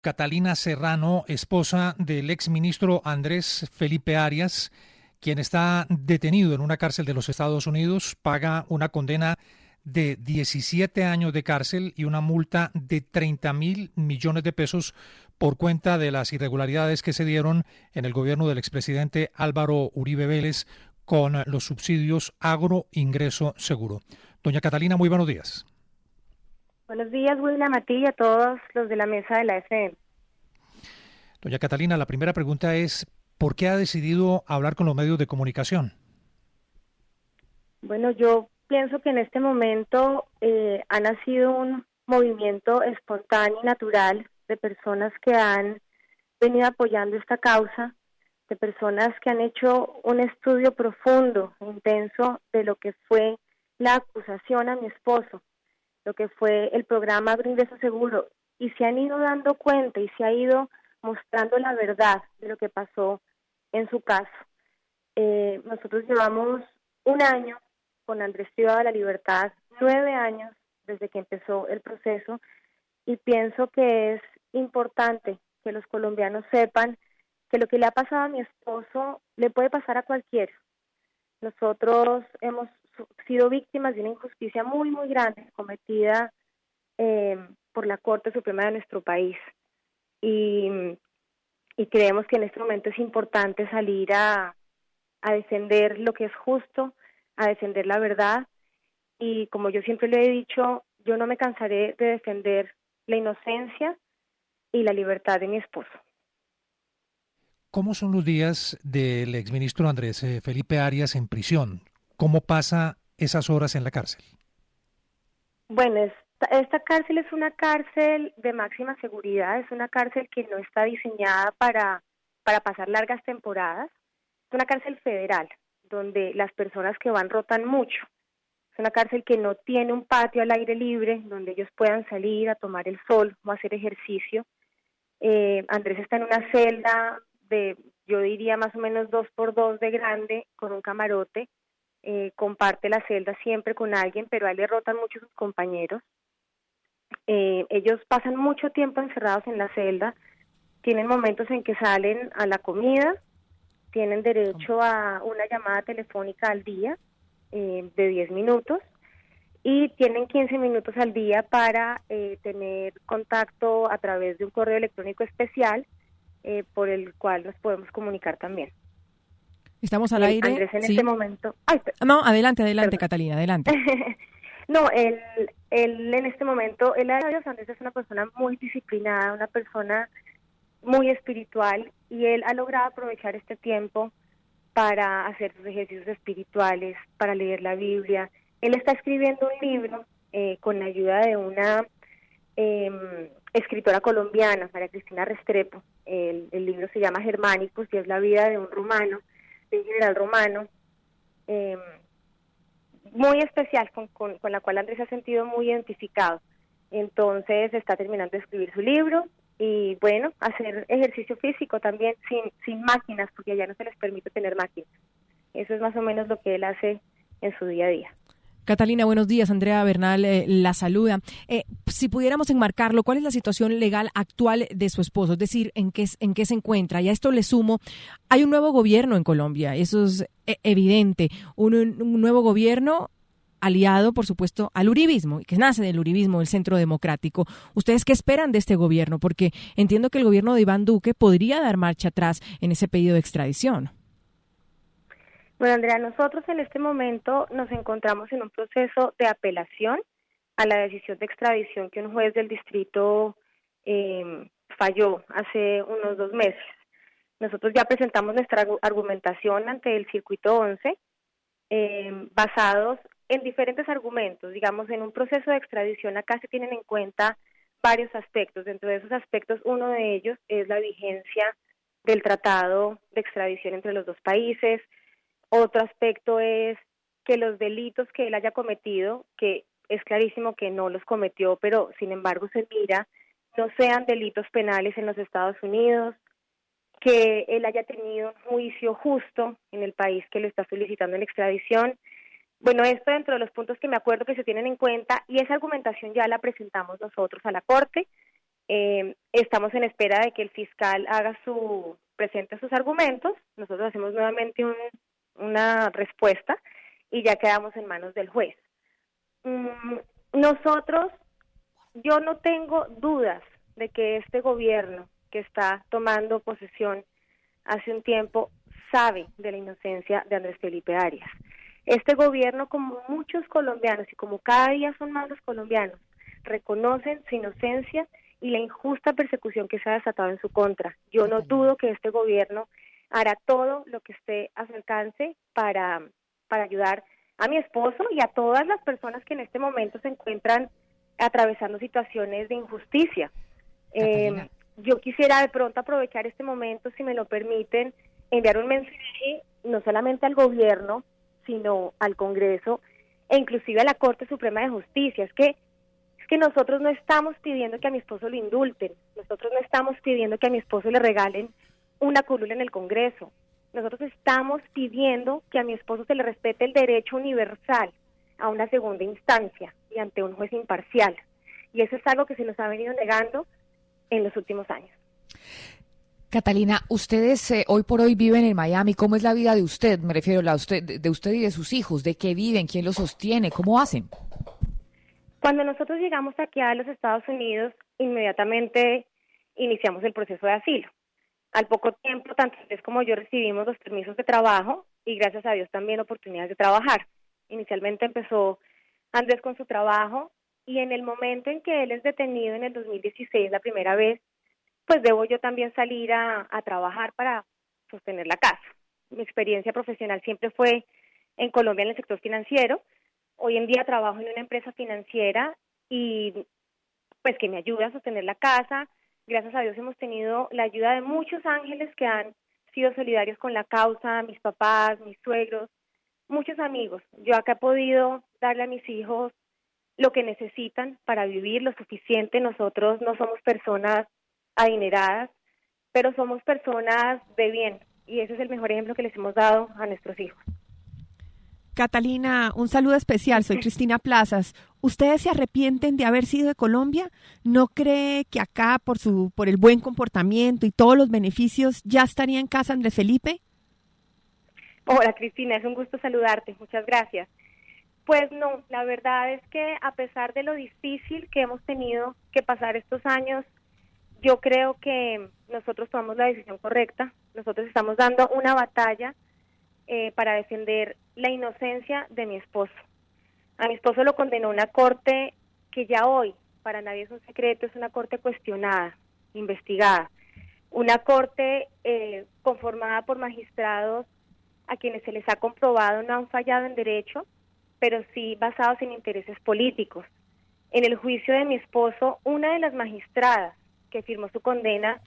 Catalina Serrano, esposa del exministro Andrés Felipe Arias, quien está detenido en una cárcel de los Estados Unidos, paga una condena de 17 años de cárcel y una multa de 30.000 millones de pesos por cuenta de las irregularidades que se dieron en el gobierno del expresidente Álvaro Uribe Vélez con los subsidios Agroingreso Seguro. Doña Catalina, muy buenos días. Buenos días, William, a ti y a todos los de la mesa de la FM. Doña Catalina, la primera pregunta es, ¿por qué ha decidido hablar con los medios de comunicación? Bueno, yo pienso que en este momento ha nacido un movimiento espontáneo y natural de personas que han venido apoyando esta causa, de personas que han hecho un estudio profundo e intenso de lo que fue la acusación a mi esposo, lo que fue el programa Agroingreso Seguro, y se han ido dando cuenta y se ha ido mostrando la verdad de lo que pasó en su caso. Nosotros llevamos un año con Andrés privado de la libertad, 9 años desde que empezó el proceso, y pienso que es importante que los colombianos sepan que lo que le ha pasado a mi esposo le puede pasar a cualquiera. Nosotros hemos sido víctimas de una injusticia muy, muy grande cometida por la Corte Suprema de nuestro país. Y, y creemos que en este momento es importante salir a defender lo que es justo, a defender la verdad. Y como yo siempre le he dicho, yo no me cansaré de defender la inocencia y la libertad de mi esposo. ¿Cómo son los días del exministro Andrés Felipe Arias en prisión? ¿Cómo pasa esas horas en la cárcel? Bueno, esta cárcel es una cárcel de máxima seguridad, es una cárcel que no está diseñada para pasar largas temporadas. Es una cárcel federal, donde las personas que van rotan mucho. Es una cárcel que no tiene un patio al aire libre, donde ellos puedan salir a tomar el sol o hacer ejercicio. Andrés está en una celda de, yo diría más o menos 2 por 2 de grande, con un camarote. Comparte la celda siempre con alguien, pero a él le rotan mucho sus compañeros. Ellos pasan mucho tiempo encerrados en la celda, tienen momentos en que salen a la comida, tienen derecho a una llamada telefónica al día de 10 minutos y tienen 15 minutos al día para tener contacto a través de un correo electrónico especial por el cual nos podemos comunicar también. Estamos al aire, Andrés en este sí. momento... No, adelante, adelante, Perdón. Catalina, adelante. No, él en este momento, Andrés es una persona muy disciplinada, una persona muy espiritual, y él ha logrado aprovechar este tiempo para hacer sus ejercicios espirituales, para leer la Biblia. Él está escribiendo un libro con la ayuda de una escritora colombiana, María Cristina Restrepo. El libro se llama Germánicos y es la vida de un romano, de un general romano, muy especial, con la cual Andrés se ha sentido muy identificado. Entonces está terminando de escribir su libro y bueno, hacer ejercicio físico también sin máquinas, porque allá no se les permite tener máquinas. Eso es más o menos lo que él hace en su día a día. Catalina, buenos días. Andrea Bernal la saluda. Si pudiéramos enmarcarlo, ¿cuál es la situación legal actual de su esposo? Es decir, ¿en qué se encuentra? Y a esto le sumo, hay un nuevo gobierno en Colombia, eso es evidente. Un nuevo gobierno aliado, por supuesto, al uribismo, que nace del uribismo, el Centro Democrático. ¿Ustedes qué esperan de este gobierno? Porque entiendo que el gobierno de Iván Duque podría dar marcha atrás en ese pedido de extradición. Bueno, Andrea, nosotros en este momento nos encontramos en un proceso de apelación a la decisión de extradición que un juez del distrito falló hace unos 2 meses. Nosotros ya presentamos nuestra argumentación ante el Circuito 11, basados en diferentes argumentos. Digamos, en un proceso de extradición acá se tienen en cuenta varios aspectos. Dentro de esos aspectos, uno de ellos es la vigencia del tratado de extradición entre los dos países. Otro aspecto es que los delitos que él haya cometido, que es clarísimo que no los cometió, pero sin embargo se mira, no sean delitos penales en los Estados Unidos, que él haya tenido un juicio justo en el país que lo está solicitando en extradición. Bueno, esto dentro de los puntos que me acuerdo que se tienen en cuenta, y esa argumentación ya la presentamos nosotros a la Corte. Estamos en espera de que el fiscal presente sus argumentos. Nosotros hacemos nuevamente una respuesta y ya quedamos en manos del juez. Yo no tengo dudas de que este gobierno que está tomando posesión hace un tiempo sabe de la inocencia de Andrés Felipe Arias. Este gobierno, como muchos colombianos y como cada día son más los colombianos, reconocen su inocencia y la injusta persecución que se ha desatado en su contra. Yo no dudo que este gobierno hará todo lo que esté a su alcance para ayudar a mi esposo y a todas las personas que en este momento se encuentran atravesando situaciones de injusticia. Yo quisiera de pronto aprovechar este momento, si me lo permiten, enviar un mensaje no solamente al gobierno, sino al Congreso e inclusive a la Corte Suprema de Justicia. Es que nosotros no estamos pidiendo que a mi esposo lo indulten, nosotros no estamos pidiendo que a mi esposo le regalen una curula en el Congreso. Nosotros estamos pidiendo que a mi esposo se le respete el derecho universal a una segunda instancia y ante un juez imparcial. Y eso es algo que se nos ha venido negando en los últimos años. Catalina, ustedes hoy por hoy viven en Miami. ¿Cómo es la vida de usted? Me refiero a usted, de usted y de sus hijos. ¿De qué viven? ¿Quién los sostiene? ¿Cómo hacen? Cuando nosotros llegamos aquí a los Estados Unidos, inmediatamente iniciamos el proceso de asilo. Al poco tiempo, tanto Andrés como yo recibimos los permisos de trabajo y gracias a Dios también oportunidades de trabajar. Inicialmente empezó Andrés con su trabajo y en el momento en que él es detenido en el 2016, la primera vez, pues debo yo también salir a trabajar para sostener la casa. Mi experiencia profesional siempre fue en Colombia en el sector financiero. Hoy en día trabajo en una empresa financiera y pues que me ayuda a sostener la casa. Gracias a Dios hemos tenido la ayuda de muchos ángeles que han sido solidarios con la causa, mis papás, mis suegros, muchos amigos. Yo acá he podido darle a mis hijos lo que necesitan para vivir lo suficiente. Nosotros no somos personas adineradas, pero somos personas de bien y ese es el mejor ejemplo que les hemos dado a nuestros hijos. Catalina, un saludo especial. Soy Cristina Plazas. ¿Ustedes se arrepienten de haber sido de Colombia? ¿No cree que acá, por el buen comportamiento y todos los beneficios, ya estaría en casa Andrés Felipe? Hola, Cristina, es un gusto saludarte. Muchas gracias. Pues no, la verdad es que a pesar de lo difícil que hemos tenido que pasar estos años, yo creo que nosotros tomamos la decisión correcta. Nosotros estamos dando una batalla para defender la inocencia de mi esposo. A mi esposo lo condenó una corte que ya hoy, para nadie es un secreto, es una corte cuestionada, investigada. Una corte conformada por magistrados a quienes se les ha comprobado no han fallado en derecho, pero sí basados en intereses políticos. En el juicio de mi esposo, una de las magistradas que firmó su condena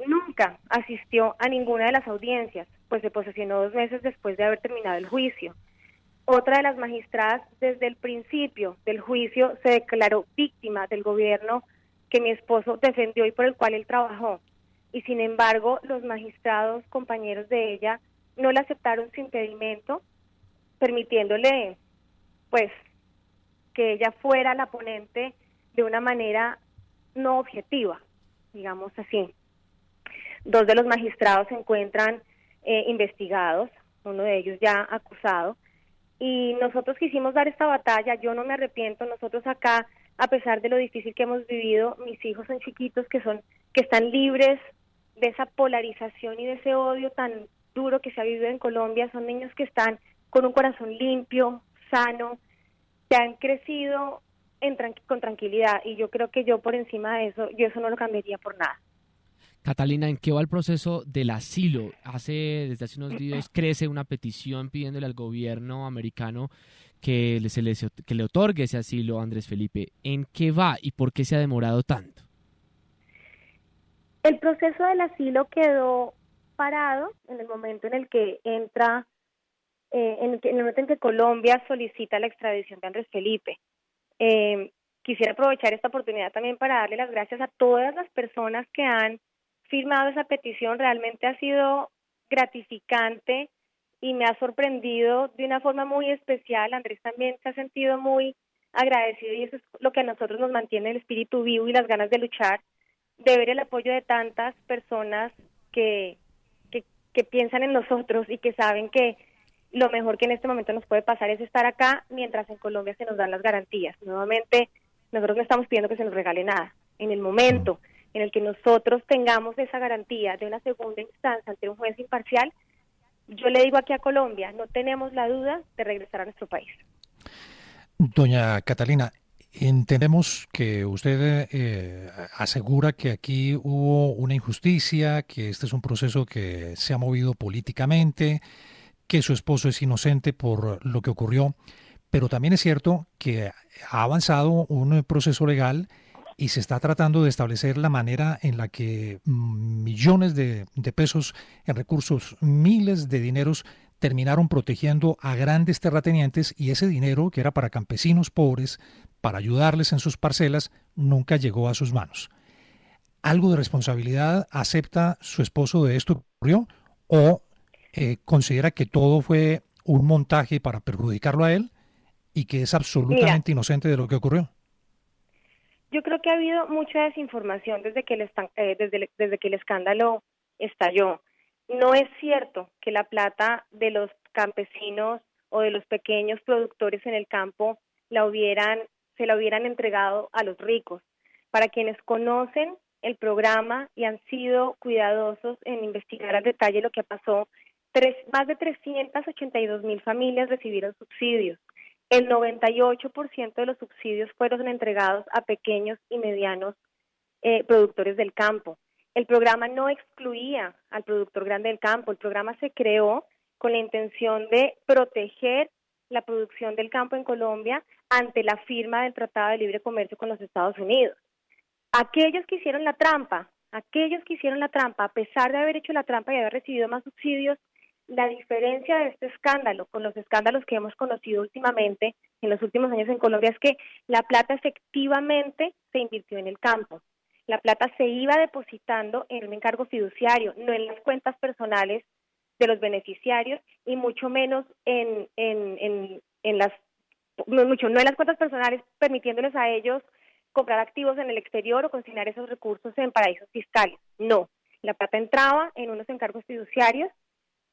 nunca asistió a ninguna de las audiencias, pues se posesionó 2 meses después de haber terminado el juicio. Otra de las magistradas, desde el principio del juicio, se declaró víctima del gobierno que mi esposo defendió y por el cual él trabajó. Y sin embargo, los magistrados, compañeros de ella, no la aceptaron sin impedimento, permitiéndole, pues, que ella fuera la ponente de una manera no objetiva, digamos así. 2 de los magistrados se encuentran investigados, uno de ellos ya acusado, y nosotros quisimos dar esta batalla. Yo no me arrepiento. Nosotros acá, a pesar de lo difícil que hemos vivido, mis hijos son chiquitos que están libres de esa polarización y de ese odio tan duro que se ha vivido en Colombia. Son niños que están con un corazón limpio, sano, que han crecido con tranquilidad, y yo creo que yo por encima de eso, yo eso no lo cambiaría por nada. Catalina, ¿en qué va el proceso del asilo? Desde hace unos días crece una petición pidiéndole al gobierno americano que le otorgue ese asilo a Andrés Felipe. ¿En qué va y por qué se ha demorado tanto? El proceso del asilo quedó parado en el momento en el que entra, en el momento en que Colombia solicita la extradición de Andrés Felipe. Quisiera aprovechar esta oportunidad también para darle las gracias a todas las personas que han firmado esa petición. Realmente ha sido gratificante y me ha sorprendido de una forma muy especial. Andrés también se ha sentido muy agradecido y eso es lo que a nosotros nos mantiene el espíritu vivo y las ganas de luchar. de ver el apoyo de tantas personas que piensan en nosotros y que saben que lo mejor que en este momento nos puede pasar es estar acá mientras en Colombia se nos dan las garantías. Nuevamente, nosotros no estamos pidiendo que se nos regale nada. En el momento en el que nosotros tengamos esa garantía de una segunda instancia ante un juez imparcial, yo le digo aquí a Colombia, no tenemos la duda de regresar a nuestro país. Doña Catalina, entendemos que usted asegura que aquí hubo una injusticia, que este es un proceso que se ha movido políticamente, que su esposo es inocente por lo que ocurrió, pero también es cierto que ha avanzado un proceso legal y se está tratando de establecer la manera en la que millones de pesos en recursos, miles de dineros, terminaron protegiendo a grandes terratenientes y ese dinero, que era para campesinos pobres, para ayudarles en sus parcelas, nunca llegó a sus manos. ¿Algo de responsabilidad acepta su esposo de esto que ocurrió o considera que todo fue un montaje para perjudicarlo a él y que es Mira, absolutamente inocente de lo que ocurrió? yo creo que ha habido mucha desinformación desde que el escándalo estalló. No es cierto que la plata de los campesinos o de los pequeños productores en el campo se la hubieran entregado a los ricos. Para quienes conocen el programa y han sido cuidadosos en investigar al detalle lo que pasó, más de 382,000 familias recibieron subsidios. El 98% de los subsidios fueron entregados a pequeños y medianos productores del campo. El programa no excluía al productor grande del campo, el programa se creó con la intención de proteger la producción del campo en Colombia ante la firma del Tratado de Libre Comercio con los Estados Unidos. Aquellos que hicieron la trampa, a pesar de haber hecho la trampa y haber recibido más subsidios, la diferencia de este escándalo con los escándalos que hemos conocido últimamente, en los últimos años en Colombia, es que la plata efectivamente se invirtió en el campo. La plata se iba depositando en un encargo fiduciario, no en las cuentas personales de los beneficiarios y mucho menos no en las cuentas personales, permitiéndoles a ellos comprar activos en el exterior o consignar esos recursos en paraísos fiscales. No, la plata entraba en unos encargos fiduciarios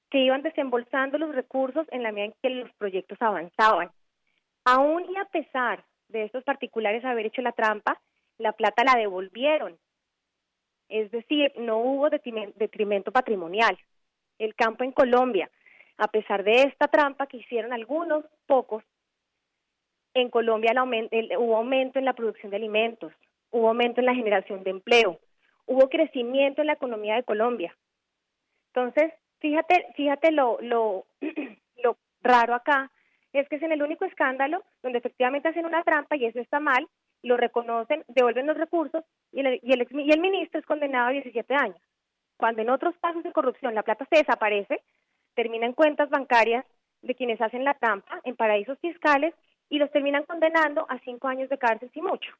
que iban desembolsando los recursos en la medida en que los proyectos avanzaban. Aún y a pesar de estos particulares haber hecho la trampa, la plata la devolvieron. Es decir, no hubo detrimento patrimonial. El campo en Colombia, a pesar de esta trampa que hicieron algunos pocos, en Colombia hubo aumento en la producción de alimentos, hubo aumento en la generación de empleo, hubo crecimiento en la economía de Colombia. Entonces, fíjate lo raro acá, es que es en el único escándalo donde efectivamente hacen una trampa y eso está mal, lo reconocen, devuelven los recursos y el ministro es condenado a 17 años. Cuando en otros casos de corrupción la plata se desaparece, termina en cuentas bancarias de quienes hacen la trampa en paraísos fiscales y los terminan condenando a 5 años de cárcel y mucho.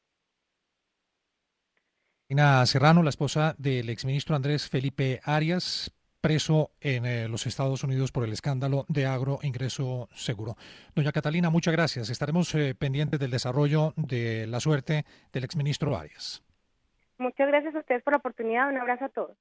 Ina Serrano, la esposa del exministro Andrés Felipe Arias, preso en los Estados Unidos por el escándalo de agroingreso seguro. Doña Catalina, muchas gracias. Estaremos pendientes del desarrollo de la suerte del exministro Arias. Muchas gracias a ustedes por la oportunidad. Un abrazo a todos.